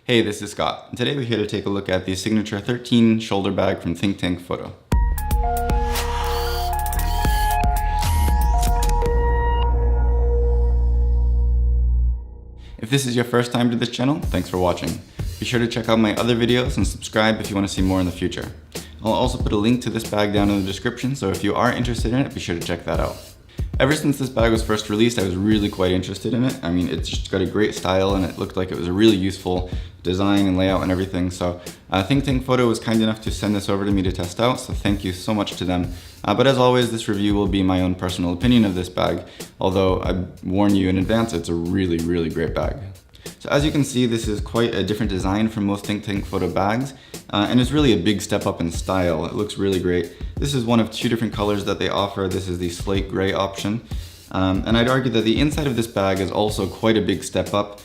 Hey, this is Scott, and today we're here to take a look at the Signature 13 shoulder bag from ThinkTank Photo. If this is your first time to this channel, thanks for watching. Be sure to check out my other videos and subscribe if you want to see more in the future. I'll also put a link to this bag down in the description, so if you are interested in it, be sure to check that out. Ever since this bag was first released, I was really quite interested in it. I mean, it's just got a great style and it looked like it was a really useful design and layout and everything. So ThinkTank Photo was kind enough to send this over to me to test out, so thank you so much to them. But as always, this review will be my own personal opinion of this bag, although I warn you in advance, it's a really, really great bag. So as you can see, this is quite a different design from most ThinkTank Photo bags, and it's really a big step up in style. It looks really great. This is one of two different colors that they offer. This is the slate gray option, and I'd argue that the inside of this bag is also quite a big step up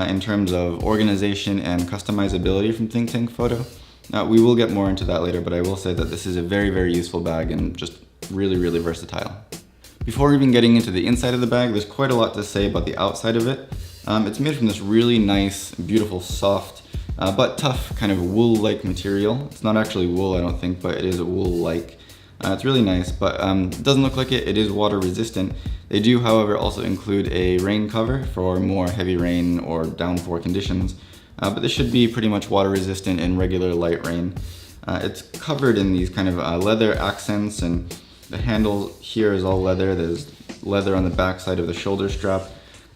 in terms of organization and customizability from ThinkTank Photo. We will get more into that later, but I will say that this is a very, very useful bag and just really, really versatile. Before even getting into the inside of the bag, there's quite a lot to say about the outside of it. It's made from this really nice, beautiful, soft, but tough kind of wool-like material. It's not actually wool, I don't think, but it is wool-like. It's really nice, but it doesn't look like it. It is water resistant. They do, however, also include a rain cover for more heavy rain or downpour conditions, but this should be pretty much water resistant in regular light rain. It's covered in these kind of leather accents, and the handle here is all leather. There's leather on the back side of the shoulder strap.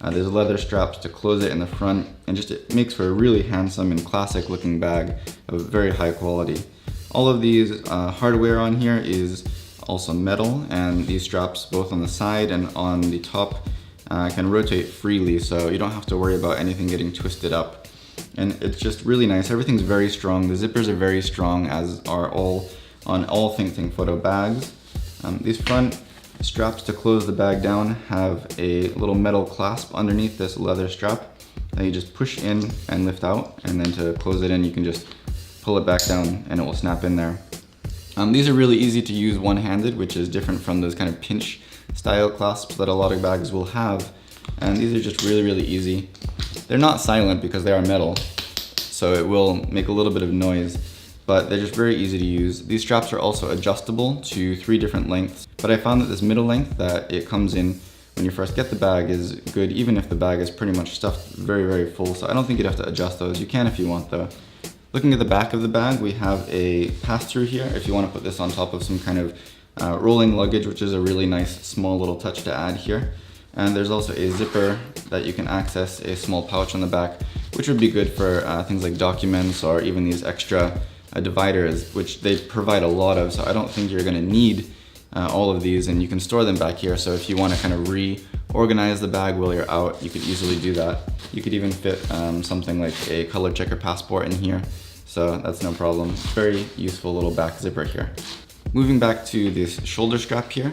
There's leather straps to close it in the front, and just it makes for a really handsome and classic looking bag of very high quality. All of these hardware on here is also metal, and these straps both on the side and on the top can rotate freely, so you don't have to worry about anything getting twisted up. And it's just really nice. Everything's very strong. The zippers are very strong, as are all ThinkTank Photo bags. These front straps to close the bag down have a little metal clasp underneath this leather strap that you just push in and lift out, and then to close it in you can just pull it back down and it will snap in there. These are really easy to use one-handed, which is different from those kind of pinch style clasps that a lot of bags will have, and these are just really, really easy. They're not silent because they are metal, so it will make a little bit of noise, but they're just very easy to use. These straps are also adjustable to 3 different lengths, but I found that this middle length that it comes in when you first get the bag is good, even if the bag is pretty much stuffed very, very full, so I don't think you'd have to adjust those. You can if you want though. Looking at the back of the bag, we have a pass-through here if you want to put this on top of some kind of rolling luggage, which is a really nice small little touch to add here. And there's also a zipper that you can access, a small pouch on the back, which would be good for things like documents or even these extra dividers, which they provide a lot of, so I don't think you're going to need all of these, and you can store them back here. So if you want to kind of reorganize the bag while you're out, you could easily do that. You could even fit something like a color checker passport in here, so that's no problem. Very useful little back zipper here. Moving back to this shoulder strap here,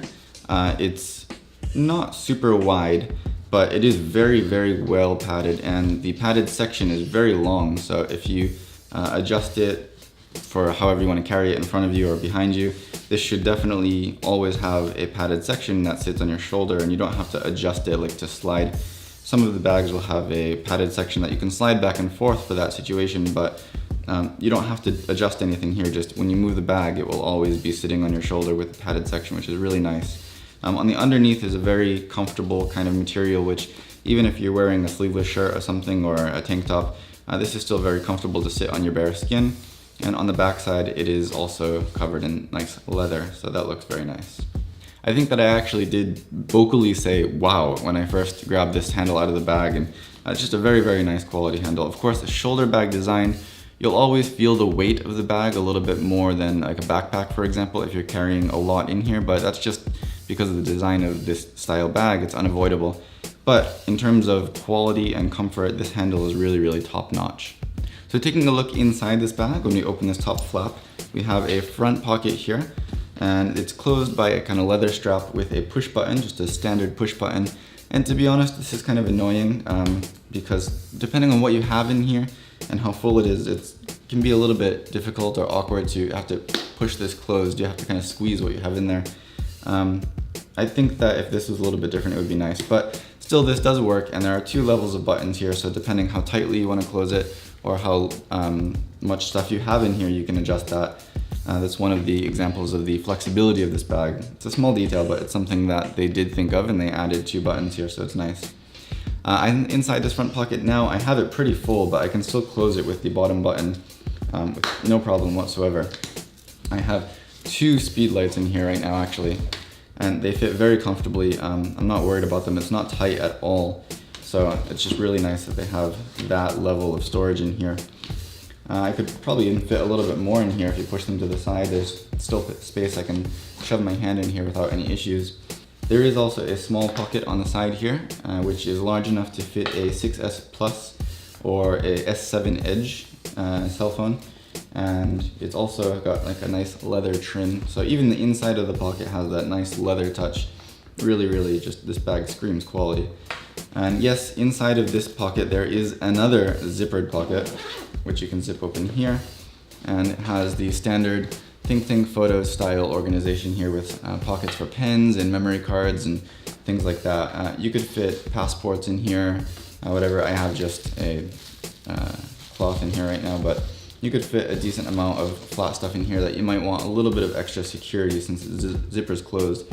it's not super wide, but it is very, very well padded, and the padded section is very long, so if you adjust it for however you want to carry it in front of you or behind you, this should definitely always have a padded section that sits on your shoulder, and you don't have to adjust it like to slide. Some of the bags will have a padded section that you can slide back and forth for that situation, but you don't have to adjust anything here. Just when you move the bag, it will always be sitting on your shoulder with a padded section, which is really nice. On the underneath is a very comfortable kind of material, which even if you're wearing a sleeveless shirt or something, or a tank top, this is still very comfortable to sit on your bare skin. And on the back side, it is also covered in nice leather, so that looks very nice. I think that I actually did vocally say wow when I first grabbed this handle out of the bag, and it's just a very, very nice quality handle. Of course, the shoulder bag design, you'll always feel the weight of the bag a little bit more than like a backpack, for example, if you're carrying a lot in here, but that's just because of the design of this style bag. It's unavoidable. But in terms of quality and comfort, this handle is really, really top notch. So taking a look inside this bag, when we open this top flap, we have a front pocket here, and it's closed by a kind of leather strap with a push button, just a standard push button. And to be honest, this is kind of annoying because depending on what you have in here and how full it is, it can be a little bit difficult or awkward to have to push this closed. You have to kind of squeeze what you have in there. I think that if this was a little bit different, it would be nice, but still this does work, and there are 2 levels of buttons here, so depending how tightly you want to close it or how much stuff you have in here, you can adjust that. That's one of the examples of the flexibility of this bag. It's a small detail, but it's something that they did think of, and they added 2 buttons here, so it's nice. I'm inside this front pocket now. I have it pretty full, but I can still close it with the bottom button with no problem whatsoever. I have 2 speed lights in here right now, actually, and they fit very comfortably. I'm not worried about them. It's not tight at all, so it's just really nice that they have that level of storage in here. I could probably even fit a little bit more in here if you push them to the side. There's still space. I can shove my hand in here without any issues. There is also a small pocket on the side here, which is large enough to fit a 6S Plus or a S7 Edge cell phone. And it's also got like a nice leather trim. So even the inside of the pocket has that nice leather touch. Really, just this bag screams quality. And yes, inside of this pocket there is another zippered pocket, which you can zip open here. And it has the standard ThinkTank photo style organization here with pockets for pens and memory cards and things like that. You could fit passports in here, whatever. I have just a cloth in here right now, but you could fit a decent amount of flat stuff in here that you might want a little bit of extra security since the zipper's closed.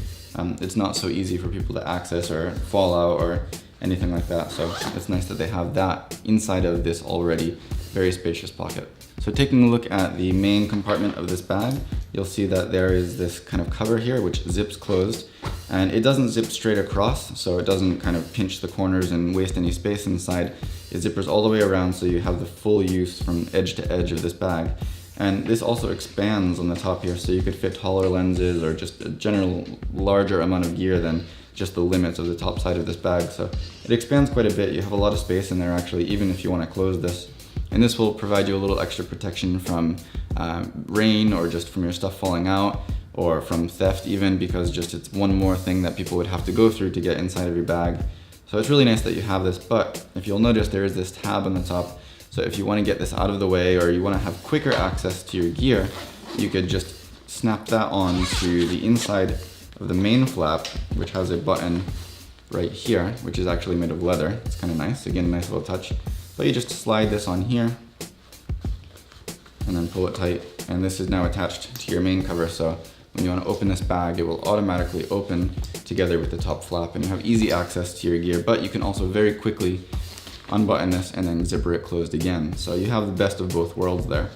It's not so easy for people to access or fall out or anything like that. So it's nice that they have that inside of this already very spacious pocket. So taking a look at the main compartment of this bag, you'll see that there is this kind of cover here which zips closed, and it doesn't zip straight across, so it doesn't kind of pinch the corners and waste any space inside. It zippers all the way around so you have the full use from edge to edge of this bag. And this also expands on the top here, so you could fit taller lenses or just a general larger amount of gear than just the limits of the top side of this bag. So it expands quite a bit. You have a lot of space in there actually, even if you want to close this. And this will provide you a little extra protection from rain or just from your stuff falling out or from theft even, because just it's one more thing that people would have to go through to get inside of your bag. So it's really nice that you have this, but if you'll notice there is this tab on the top. So if you want to get this out of the way or you want to have quicker access to your gear, you could just snap that on to the inside of the main flap, which has a button right here, which is actually made of leather. It's kind of nice. Again, a nice little touch. But you just slide this on here and then pull it tight. And this is now attached to your main cover. So when you want to open this bag, it will automatically open together with the top flap and you have easy access to your gear. But you can also very quickly unbutton this and then zipper it closed again. So you have the best of both worlds there.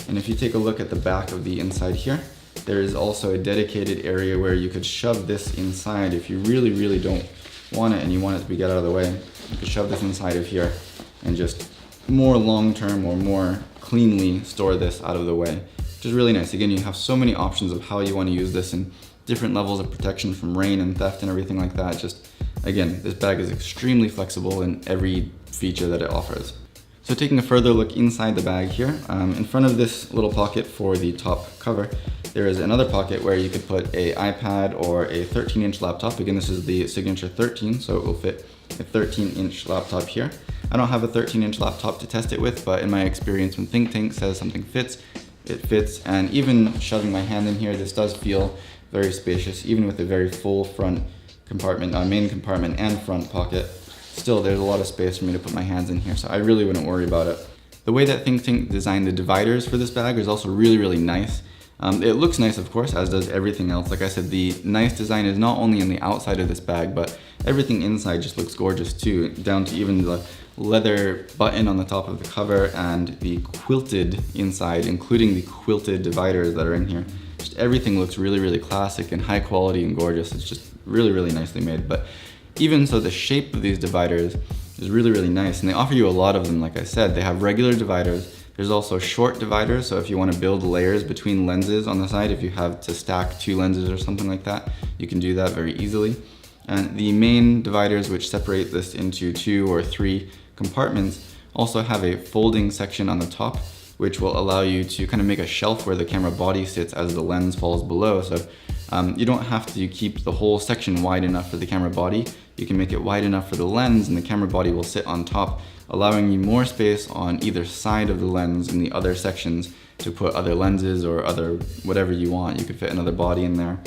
And if you take a look at the back of the inside here, there is also a dedicated area where you could shove this inside if you really don't want it and you want it to be get out of the way. You could shove this inside of here and just more long-term or more cleanly store this out of the way, which is really nice. Again, you have so many options of how you want to use this and different levels of protection from rain and theft and everything like that. Just, again, this bag is extremely flexible in every feature that it offers. So taking a further look inside the bag here, in front of this little pocket for the top cover, there is another pocket where you could put a iPad or a 13-inch laptop. Again, this is the Signature 13, so it will fit a 13-inch laptop here. I don't have a 13-inch laptop to test it with, but in my experience, when ThinkTank says something fits, it fits. And even shoving my hand in here, this does feel very spacious, even with a very full front compartment, main compartment and front pocket. Still, there's a lot of space for me to put my hands in here, so I really wouldn't worry about it. The way that ThinkTank designed the dividers for this bag is also really nice. It looks nice, of course, as does everything else. Like I said, the nice design is not only on the outside of this bag, but everything inside just looks gorgeous too, down to even the leather button on the top of the cover and the quilted inside, including the quilted dividers that are in here. Just everything looks really classic and high quality and gorgeous. It's just really nicely made. But even so, the shape of these dividers is really nice, and they offer you a lot of them. Like I said, they have regular dividers. There's also short dividers, so if you want to build layers between lenses on the side, if you have to stack 2 lenses or something like that, you can do that very easily. And the main dividers, which separate this into 2 or 3 compartments, also have a folding section on the top, which will allow you to kind of make a shelf where the camera body sits as the lens falls below. So you don't have to keep the whole section wide enough for the camera body. You can make it wide enough for the lens and the camera body will sit on top, allowing you more space on either side of the lens in the other sections to put other lenses or other whatever you want. You could fit another body in there.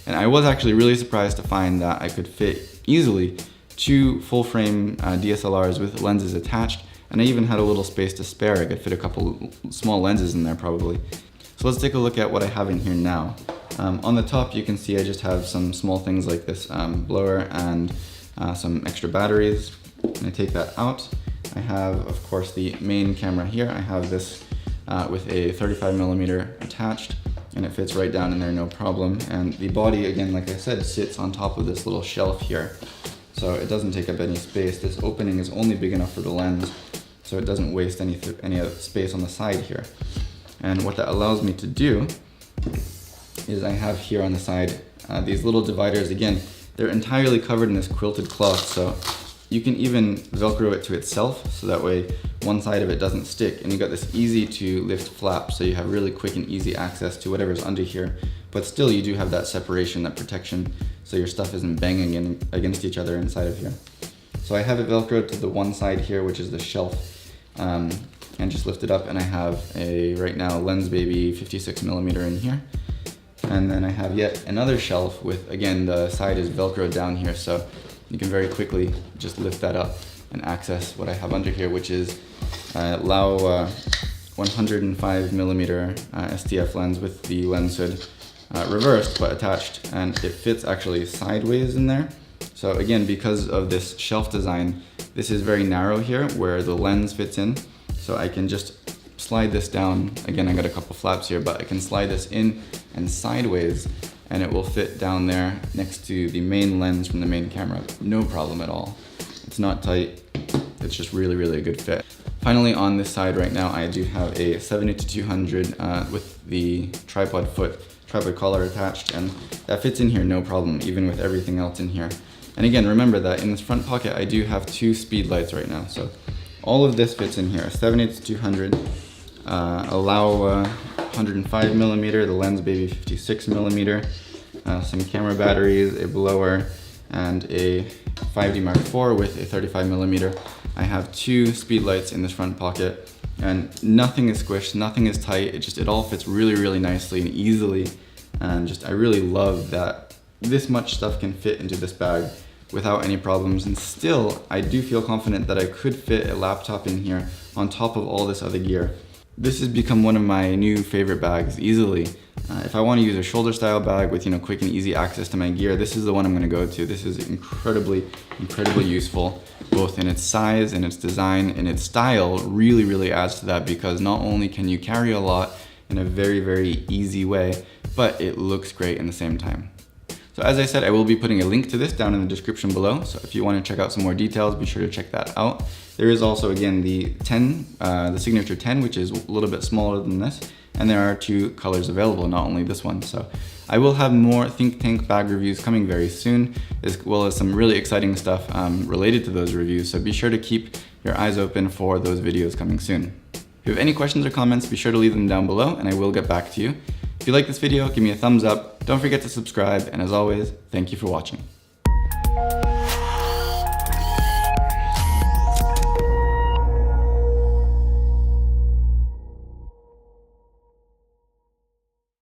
And I was actually really surprised to find that I could fit easily 2 full frame DSLRs with lenses attached And I even had a little space to spare. I could fit a couple small lenses in there probably. So let's take a look at what I have in here now. On the top you can see I just have some small things like this blower and some extra batteries. And I take that out. I have, of course, the main camera here. I have this with a 35mm attached, and it fits right down in there, no problem. And the body, again, like I said, sits on top of this little shelf here. So it doesn't take up any space. This opening is only big enough for the lens, so it doesn't waste any space on the side here. And what that allows me to do is I have here on the side these little dividers. Again, they're entirely covered in this quilted cloth, so you can even Velcro it to itself, so that way one side of it doesn't stick, and you got this easy to lift flap, so you have really quick and easy access to whatever's under here, but still you do have that separation, that protection, so your stuff isn't banging against each other inside of here. So I have it Velcroed to the one side here, which is the shelf, and just lift it up, and I have a, right now, Lens Baby 56mm in here. And then I have yet another shelf with, again, the side is Velcroed down here, so you can very quickly just lift that up and access what I have under here, which is Lao 105mm STF lens with the lens hood reversed but attached, and it fits actually sideways in there. So again, because of this shelf design, this is very narrow here where the lens fits in, so I can just slide this down. Again, I got a couple flaps here, but I can slide this in and sideways, and it will fit down there next to the main lens from the main camera. No problem at all. It's not tight, it's just really a good fit. Finally, on this side right now, I do have a 70-200 with the tripod collar attached, and that fits in here no problem, even with everything else in here. And again, remember that in this front pocket, I do have 2 speed lights right now, so all of this fits in here. 70-200, a Lao 105mm, the Lens Baby 56mm, some camera batteries, a blower, and a 5D Mark IV with a 35mm. I have 2 speed lights in this front pocket, and nothing is squished, nothing is tight. It all fits really nicely and easily, and I really love that this much stuff can fit into this bag without any problems. And still, I do feel confident that I could fit a laptop in here on top of all this other gear. This has become one of my new favorite bags, easily. If I want to use a shoulder style bag with quick and easy access to my gear, this is the one I'm going to go to. This is incredibly useful, both in its size and its design, and its style really adds to that, because not only can you carry a lot in a very easy way, but it looks great in the same time. So as I said, I will be putting a link to this down in the description below, so if you want to check out some more details, be sure to check that out. There is also, again, the 10, the Signature 10, which is a little bit smaller than this, and there are 2 colors available, not only this one. So I will have more ThinkTank bag reviews coming very soon, as well as some really exciting stuff related to those reviews, so be sure to keep your eyes open for those videos coming soon. If you have any questions or comments, be sure to leave them down below, and I will get back to you. If you like this video, give me a thumbs up, don't forget to subscribe, and as always, thank you for watching.